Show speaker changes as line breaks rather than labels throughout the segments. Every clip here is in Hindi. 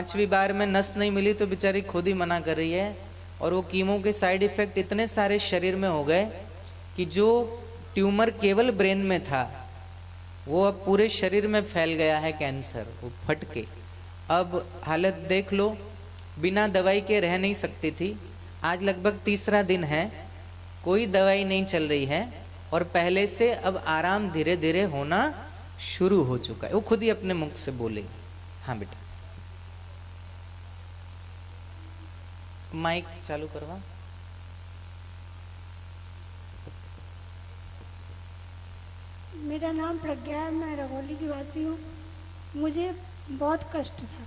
5वीं बार में नस नहीं मिली तो बेचारी खुद ही मना कर रही है। और वो कीमो के साइड इफेक्ट इतने सारे शरीर में हो गए कि जो ट्यूमर केवल ब्रेन में था वो अब पूरे शरीर में फैल गया है, कैंसर वो फट के। अब हालत देख लो, बिना दवाई के रह नहीं सकती थी। आज लगभग तीसरा दिन है, कोई दवाई नहीं चल रही है और पहले से अब आराम धीरे धीरे होना शुरू हो चुका है। वो खुद ही अपने मुख से बोले। हाँ बेटा, माइक चालू करवा।
मेरा नाम प्रज्ञा है, मैं रंगोली की वासी हूँ। मुझे बहुत कष्ट था,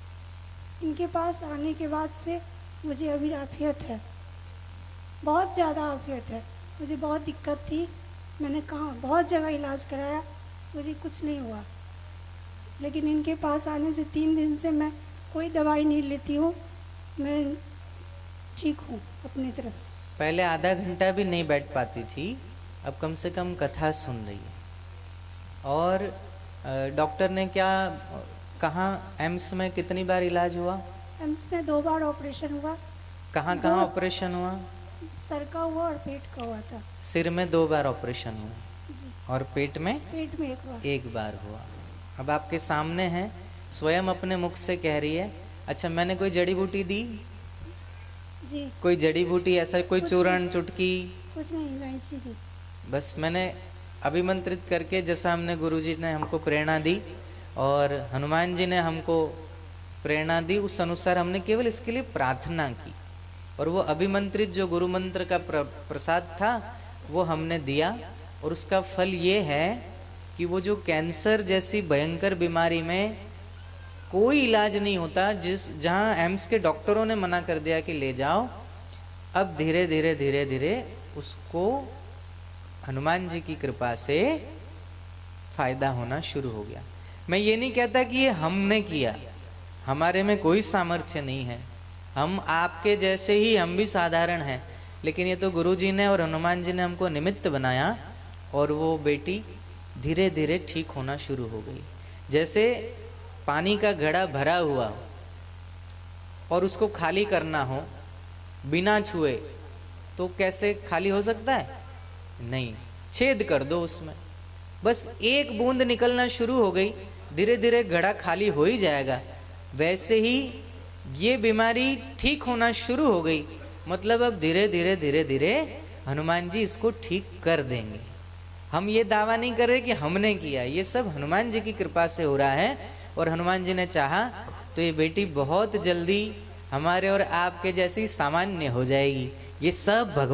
इनके पास आने के बाद से मुझे अभी आफियत है, बहुत ज़्यादा आफियत है। मुझे बहुत दिक्कत थी, मैंने कहा बहुत जगह इलाज कराया, मुझे कुछ नहीं हुआ। लेकिन इनके पास आने से 3 दिन से मैं कोई दवाई नहीं लेती हूँ, मैं ठीक हूँ अपनी तरफ से।
पहले आधा घंटा भी नहीं बैठ पाती थी, अब कम से कम कथा सुन रही है। और डॉक्टर ने क्या कहा, एम्स में कितनी बार इलाज हुआ?
एम्स में 2 बार ऑपरेशन हुआ।
कहाँ कहाँ ऑपरेशन हुआ?
सर का हुआ और पेट का हुआ था।
सिर में 2 बार ऑपरेशन हुआ और पेट में 1 बार हुआ। अब आपके सामने है, स्वयं अपने मुख से कह रही है। अच्छा, मैंने कोई जड़ी बूटी दी?
जी,
कोई जड़ी बूटी ऐसा कोई चूर्ण चुटकी?
कुछ नहीं, वैसी थी।
बस मैंने अभिमंत्रित करके, जैसा हमने गुरुजी ने हमको प्रेरणा दी और हनुमान जी ने हमको प्रेरणा दी, उस अनुसार हमने केवल इसके लिए प्रार्थना की और वो अभिमंत्रित जो गुरु मंत्र का प्रसाद था वो हमने दिया। और उसका फल ये है कि वो जो कैंसर जैसी भयंकर बीमारी में कोई इलाज नहीं होता, जहां एम्स के डॉक्टरों ने मना कर दिया कि ले जाओ, अब धीरे धीरे धीरे धीरे उसको हनुमान जी की कृपा से फायदा होना शुरू हो गया। मैं ये नहीं कहता कि ये हमने किया, हमारे में कोई सामर्थ्य नहीं है, हम आपके जैसे ही, हम भी साधारण हैं। लेकिन ये तो गुरु जी ने और हनुमान जी ने हमको निमित्त बनाया और वो बेटी धीरे धीरे ठीक होना शुरू हो गई। जैसे पानी का घड़ा भरा हुआ और उसको खाली करना हो बिना छुए, तो कैसे खाली हो सकता है? नहीं, छेद कर दो उसमें, बस एक बूंद निकलना शुरू हो गई, धीरे धीरे घड़ा खाली हो ही जाएगा। वैसे ही ये बीमारी ठीक होना शुरू हो गई, मतलब अब धीरे धीरे धीरे धीरे हनुमान जी इसको ठीक कर देंगे। हम ये दावा नहीं कर रहे कि हमने किया, ये सब हनुमान जी की कृपा से हो रहा है। और हनुमान जी ने चाहा तो ये बेटी बहुत जल्दी हमारे और आपके जैसी सामान्य हो जाएगी। ये सब भगवान